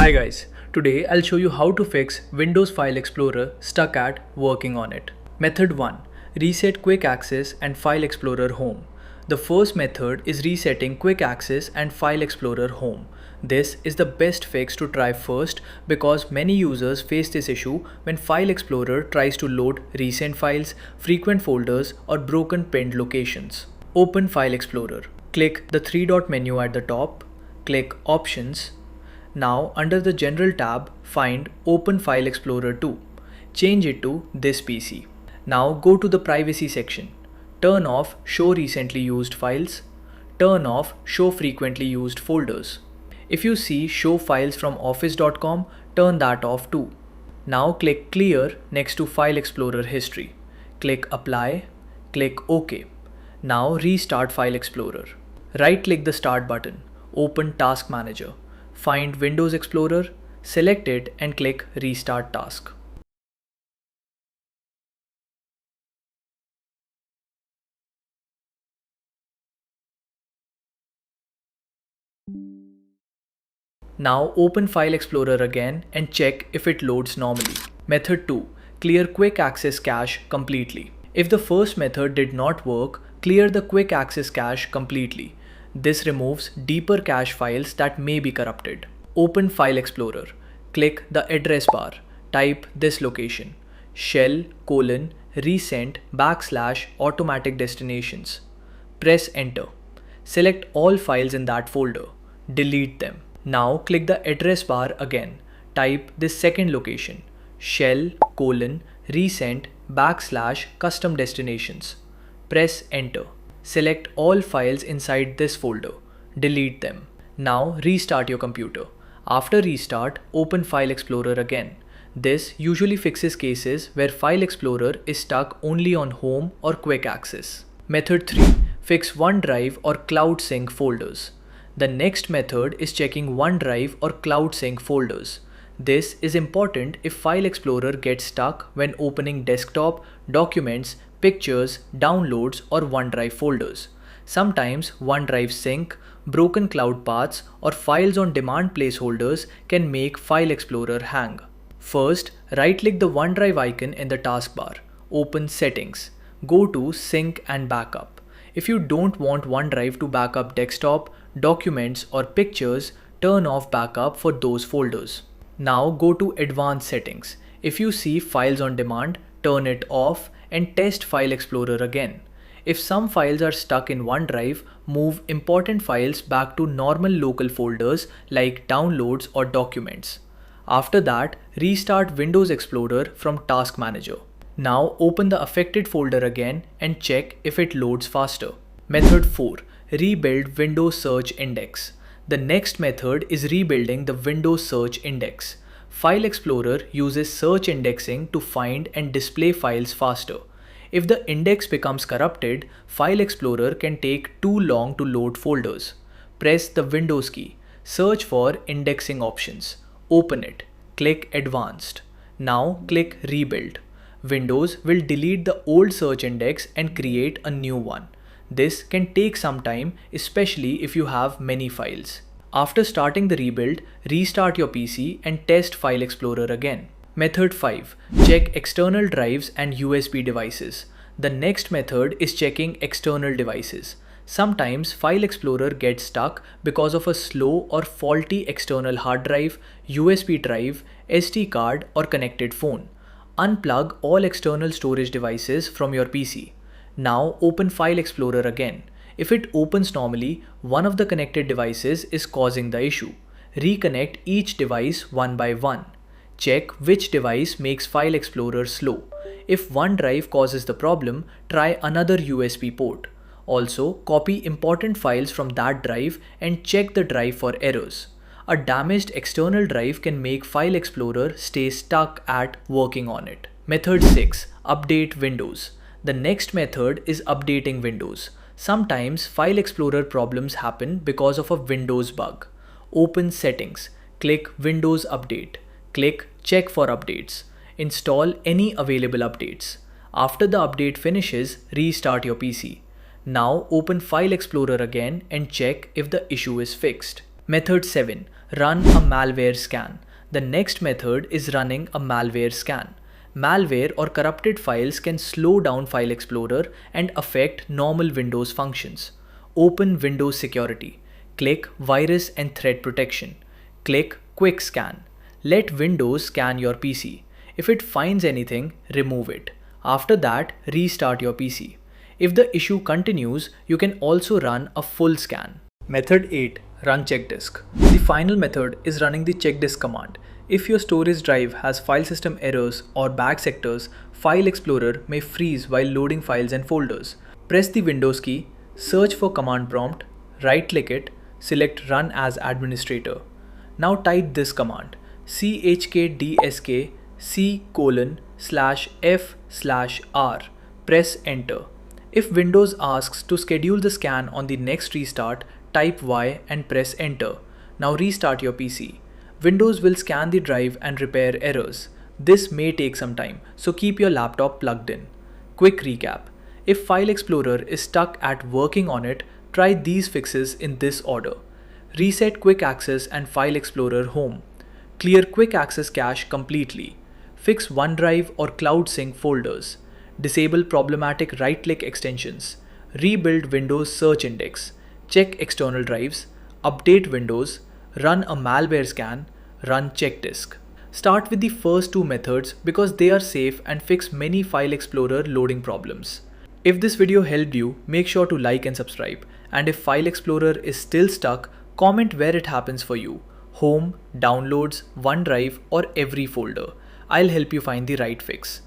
Hi guys, today I'll show you how to fix Windows File Explorer stuck at working on it. Method 1. Reset Quick Access and File Explorer Home. The first method is resetting Quick Access and File Explorer Home. This is the best fix to try first because many users face this issue when File Explorer tries to load recent files, frequent folders, or broken pinned locations. Open File Explorer. Click the three-dot menu at the top. Click Options. Now under the General tab, find Open File Explorer 2. Change it to this PC. Now go to the Privacy section. Turn off Show Recently Used Files. Turn off Show Frequently Used Folders. If you see Show Files from office.com, turn that off too. Now click Clear next to File Explorer History. Click Apply. Click OK. Now restart File Explorer. Right-click the Start button. Open Task Manager. Find Windows Explorer, select it and click Restart Task. Now open File Explorer again and check if it loads normally. Method 2. Clear Quick Access Cache completely. If the first method did not work, clear the Quick Access Cache completely. This removes deeper cache files that may be corrupted. Open File Explorer. Click the address bar. Type this location: shell:/recent/automatic destinations. Press enter. Select all files in that folder. Delete them. Now click the address bar again. Type this second location: shell:/recent/custom destinations. Press enter. Select all files inside this folder. Delete them. Now restart your computer. After restart, open File Explorer again. This usually fixes cases where File Explorer is stuck only on Home or Quick Access. Method 3. Fix OneDrive or Cloud Sync folders. The next method is checking OneDrive or Cloud Sync folders. This is important if File Explorer gets stuck when opening desktop, documents, pictures, downloads, or OneDrive folders. Sometimes OneDrive sync, broken cloud paths, or files on demand placeholders can make File Explorer hang. First, right-click the OneDrive icon in the taskbar. Open Settings. Go to Sync and Backup. If you don't want OneDrive to back up desktop, documents, or pictures, turn off backup for those folders. Now go to Advanced Settings. If you see Files on Demand, turn it off and test File Explorer again. If some files are stuck in OneDrive, move important files back to normal local folders like Downloads or Documents. After that, restart Windows Explorer from Task Manager. Now open the affected folder again and check if it loads faster. Method 4. Rebuild Windows Search Index. The next method is rebuilding the Windows Search Index. File Explorer uses search indexing to find and display files faster. If the index becomes corrupted, File Explorer can take too long to load folders. Press the Windows key. Search for Indexing Options. Open it. Click Advanced. Now click Rebuild. Windows will delete the old search index and create a new one. This can take some time, especially if you have many files. After starting the rebuild, restart your PC and test File Explorer again. Method 5. Check external drives and USB devices. The next method is checking external devices. Sometimes File Explorer gets stuck because of a slow or faulty external hard drive, USB drive, SD card, or connected phone. Unplug all external storage devices from your PC. Now open File Explorer again. If it opens normally, one of the connected devices is causing the issue. Reconnect each device one by one. Check which device makes File Explorer slow. If one drive causes the problem, try another USB port. Also, copy important files from that drive and check the drive for errors. A damaged external drive can make File Explorer stay stuck at working on it. Method 6. Update Windows. The next method is updating Windows. Sometimes File Explorer problems happen because of a Windows bug. Open Settings. Click Windows Update. Click Check for Updates. Install any available updates. After the update finishes, restart your PC. Now open File Explorer again and check if the issue is fixed. Method 7. Run a malware scan. The next method is running a malware scan. Malware or corrupted files can slow down File Explorer and affect normal Windows functions. Open Windows Security. Click Virus and Threat Protection. Click Quick Scan. Let Windows scan your PC. If it finds anything, remove it. After that, restart your PC. If the issue continues, you can also run a full scan. Method 8. Run check disk. The final method is running the check disk command. If your storage drive has file system errors or bad sectors, File Explorer may freeze while loading files and folders. Press the Windows key, search for command prompt, right-click it, select Run as Administrator. Now type this command: chkdsk c:/f/r. Press enter. If Windows asks to schedule the scan on the next restart, type Y and press enter. Now restart your PC. Windows will scan the drive and repair errors. This may take some time, so keep your laptop plugged in. Quick recap. If File Explorer is stuck at working on it, try these fixes in this order. Reset Quick Access and File Explorer Home. Clear Quick Access cache completely. Fix OneDrive or Cloud Sync folders. Disable problematic right-click extensions. Rebuild Windows Search Index. Check external drives. Update Windows. Run a malware scan. Run check disk. Start with the first two methods because they are safe and fix many File Explorer loading problems. If this video helped you, make sure to like and subscribe. And if File Explorer is still stuck, comment where it happens for you: Home, Downloads, OneDrive, or every folder. I'll help you find the right fix.